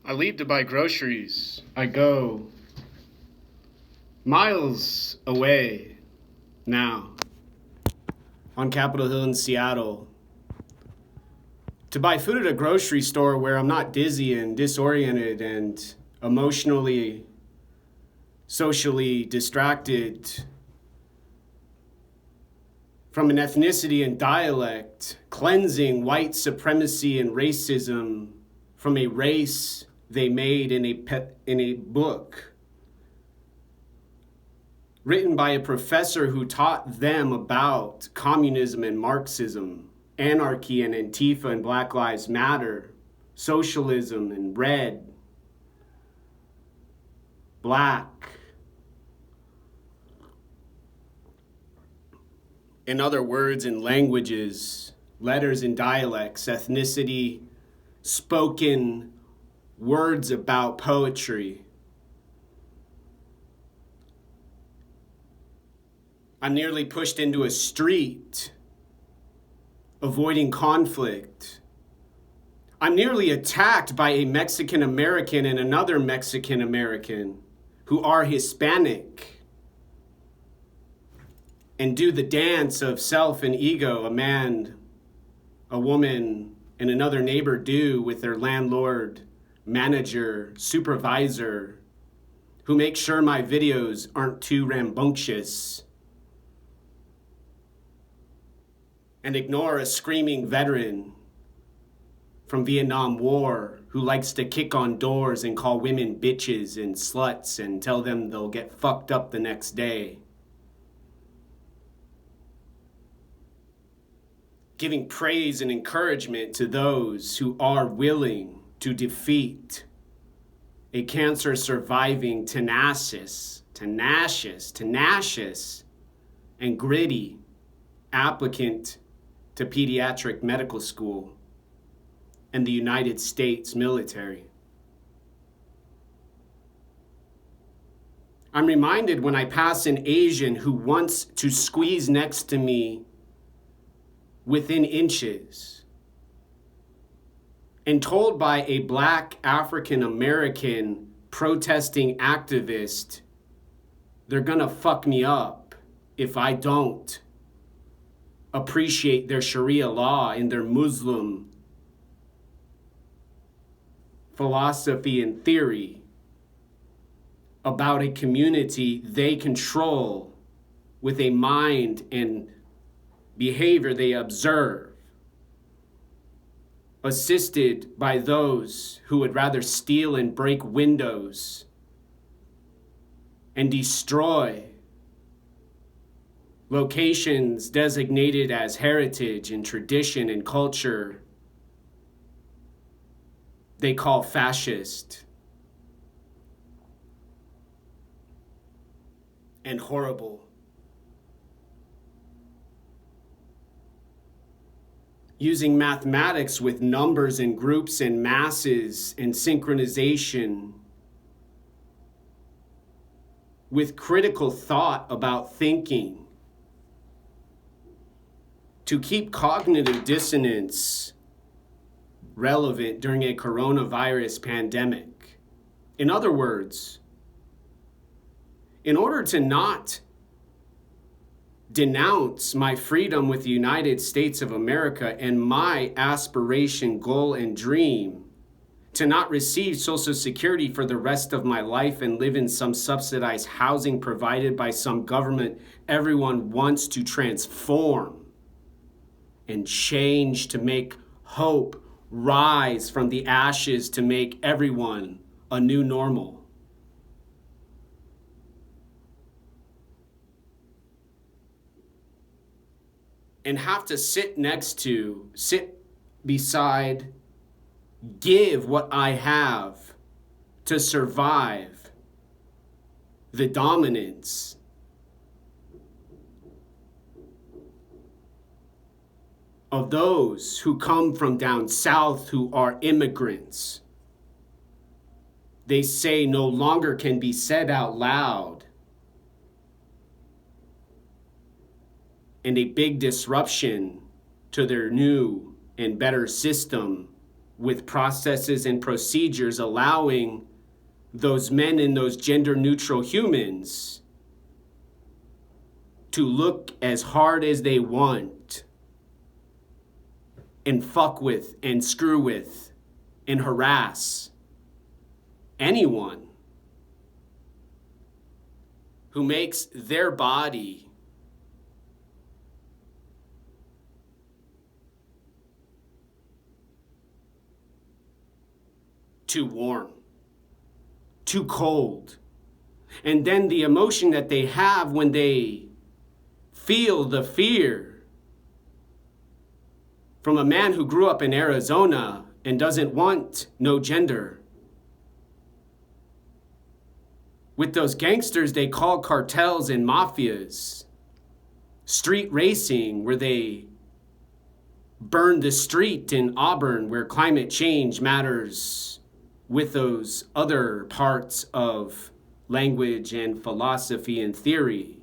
I leave to buy groceries. I go miles away now on Capitol Hill in Seattle to buy food at a grocery store where I'm not dizzy and disoriented and emotionally, socially distracted from an ethnicity and dialect, cleansing white supremacy and racism from a race they made in a book written by a professor who taught them about communism and Marxism, anarchy and Antifa and Black Lives Matter, socialism and red, black. In other words and languages, letters and dialects, ethnicity, spoken words about poetry. I'm nearly pushed into a street, avoiding conflict. I'm nearly attacked by a Mexican American and another Mexican American who are Hispanic and do the dance of self and ego a man, a woman, and another neighbor do with their landlord, manager, supervisor, who make sure my videos aren't too rambunctious, and ignore a screaming veteran from Vietnam War who likes to kick on doors and call women bitches and sluts and tell them they'll get fucked up the next day. Giving praise and encouragement to those who are willing to defeat a cancer-surviving, tenacious, and gritty applicant to pediatric medical school and the United States military. I'm reminded when I pass an Asian who wants to squeeze next to me within inches, and told by a Black African American protesting activist, they're gonna fuck me up if I don't appreciate their Sharia law and their Muslim philosophy and theory about a community they control with a mind and behavior they observe, assisted by those who would rather steal and break windows and destroy locations designated as heritage and tradition and culture they call fascist and horrible. Using mathematics with numbers and groups and masses and synchronization, with critical thought about thinking, to keep cognitive dissonance relevant during a coronavirus pandemic. In other words, in order to not denounce my freedom with the United States of America and my aspiration, goal, and dream to not receive Social Security for the rest of my life and live in some subsidized housing provided by some government everyone wants to transform and change to make hope rise from the ashes to make everyone a new normal. And have to sit beside, give what I have to survive the dominance of those who come from down south who are immigrants. They say no longer can be said out loud. And a big disruption to their new and better system with processes and procedures allowing those men and those gender neutral humans to look as hard as they want and fuck with and screw with and harass anyone who makes their body too warm, too cold. And then the emotion that they have when they feel the fear from a man who grew up in Arizona and doesn't want no gender. With those gangsters they call cartels and mafias, street racing where they burn the street in Auburn where climate change matters, with those other parts of language and philosophy and theory.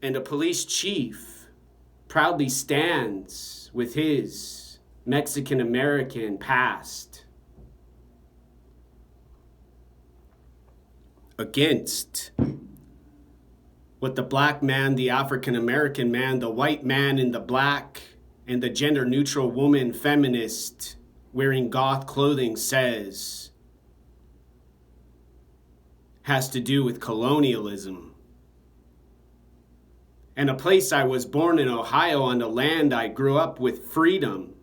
And a police chief proudly stands with his Mexican-American past against what the black man, the African-American man, the white man in the black, and the gender-neutral woman feminist wearing goth clothing says has to do with colonialism. And a place I was born in, Ohio, on the land I grew up with, freedom,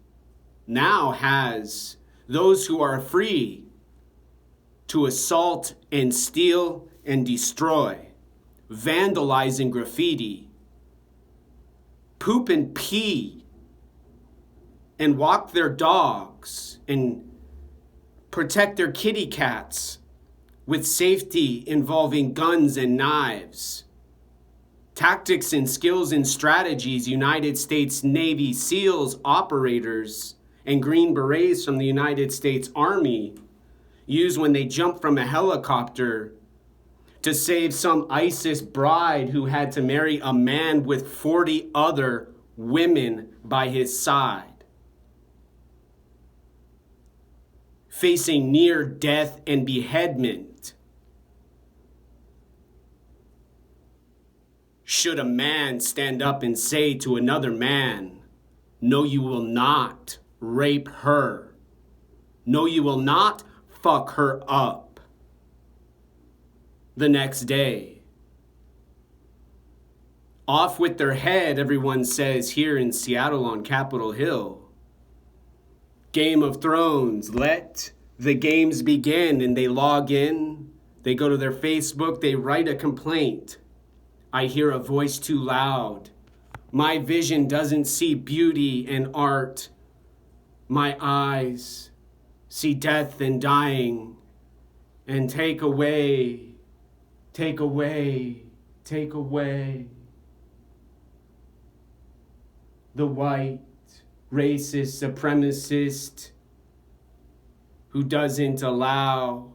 now has those who are free to assault and steal and destroy, vandalizing graffiti, poop and pee, and walk their dogs and protect their kitty cats with safety involving guns and knives. Tactics and skills and strategies United States Navy SEALs operators and Green Berets from the United States Army use when they jump from a helicopter to save some ISIS bride who had to marry a man with 40 other women by his side, facing near death and beheadment. Should a man stand up and say to another man, "No, you will not rape her. No, you will not fuck her up," the next day? Off with their head, everyone says here in Seattle on Capitol Hill. Game of Thrones, let the games begin. And they log in, they go to their Facebook, they write a complaint. I hear a voice too loud. My vision doesn't see beauty and art. My eyes see death and dying. And take away, take away, take away the white racist supremacist who doesn't allow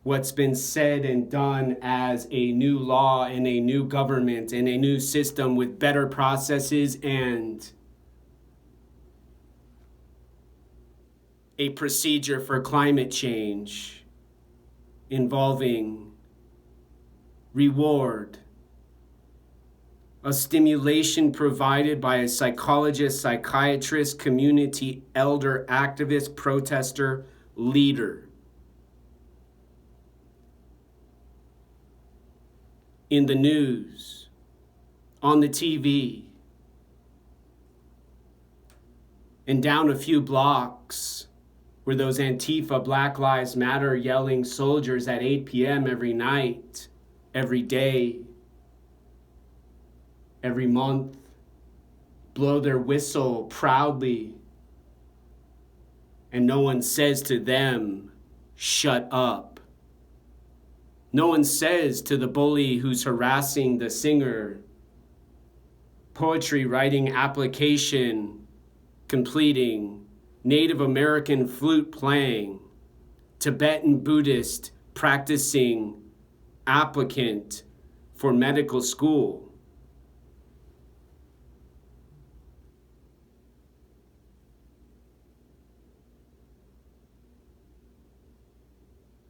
what's been said and done as a new law and a new government and a new system with better processes and a procedure for climate change involving reward, a stimulation provided by a psychologist, psychiatrist, community elder, activist, protester, leader. In the news, on the TV, and down a few blocks where those Antifa Black Lives Matter yelling soldiers at 8 p.m. every night, every day, every month, blow their whistle proudly, and no one says to them, shut up. No one says to the bully who's harassing the singer, poetry writing application completing, Native American flute playing, Tibetan Buddhist practicing applicant for medical school.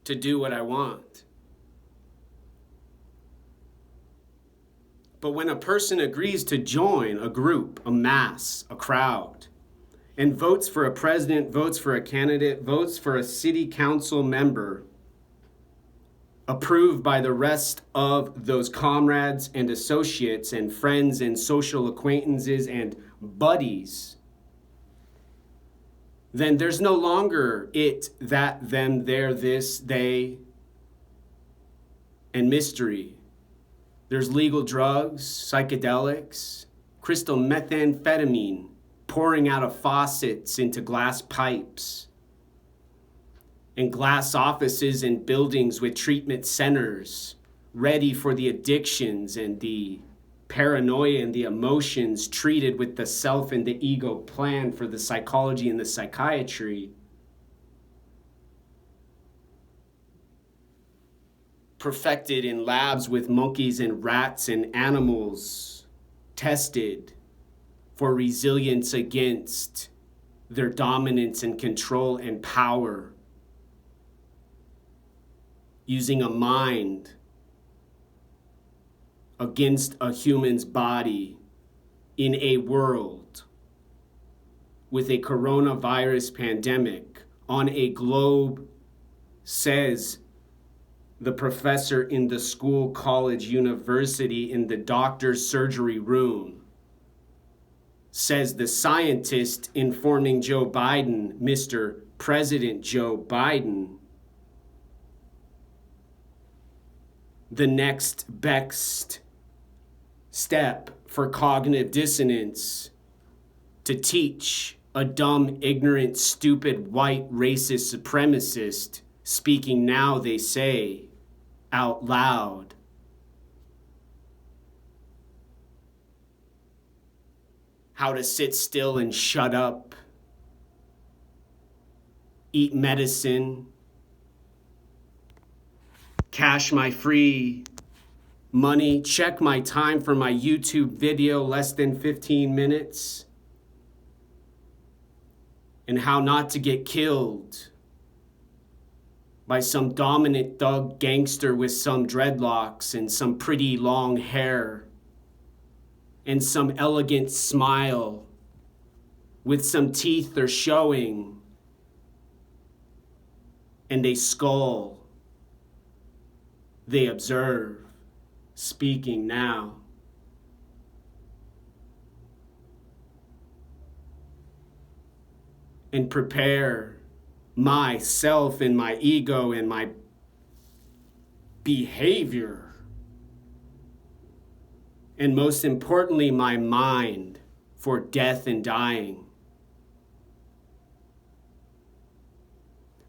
to do what I want. But when a person agrees to join a group, a mass, a crowd, and votes for a president, votes for a candidate, votes for a city council member, approved by the rest of those comrades and associates and friends and social acquaintances and buddies, then there's no longer it, that, them, their, this, they, and mystery. There's legal drugs, psychedelics, crystal methamphetamine pouring out of faucets into glass pipes, and glass offices and buildings with treatment centers ready for the addictions and the paranoia and the emotions treated with the self and the ego plan for the psychology and the psychiatry. Perfected in labs with monkeys and rats and animals, tested for resilience against their dominance and control and power, using a mind against a human's body in a world with a coronavirus pandemic on a globe, says the professor in the school, college, university, in the doctor's surgery room, says the scientist informing Joe Biden, Mr. President Joe Biden, the next best step for cognitive dissonance to teach a dumb, ignorant, stupid, white, racist supremacist speaking now, they say, out loud, how to sit still and shut up, eat medicine, cash my free money, check my time for my YouTube video, less than 15 minutes, and how not to get killed by some dominant thug gangster with some dreadlocks and some pretty long hair and some elegant smile with some teeth they're showing and a skull they observe, speaking now. And prepare myself and my ego and my behavior, and most importantly, my mind, for death and dying.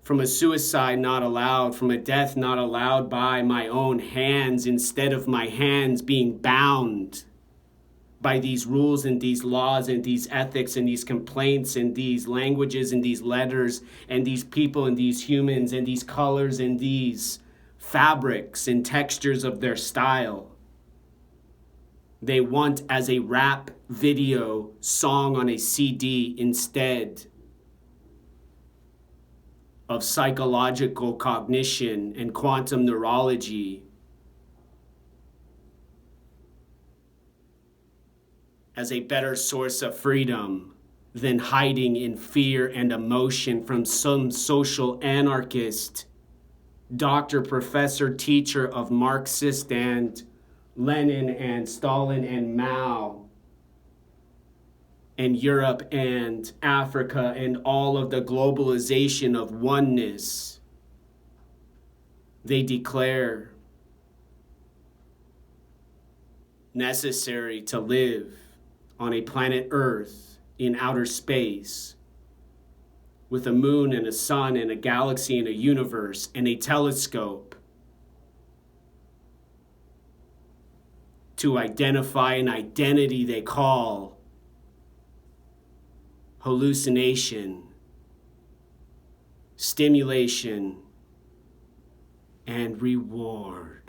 From a suicide not allowed, from a death not allowed by my own hands, instead of my hands being bound by these rules and these laws and these ethics and these complaints and these languages and these letters and these people and these humans and these colors and these fabrics and textures of their style. They want as a rap video song on a CD instead of psychological cognition and quantum neurology as a better source of freedom than hiding in fear and emotion from some social anarchist, doctor, professor, teacher of Marxist and Lenin and Stalin and Mao and Europe and Africa and all of the globalization of oneness. They declare necessary to live on a planet Earth in outer space with a moon and a sun and a galaxy and a universe and a telescope to identify an identity they call hallucination, stimulation, and reward.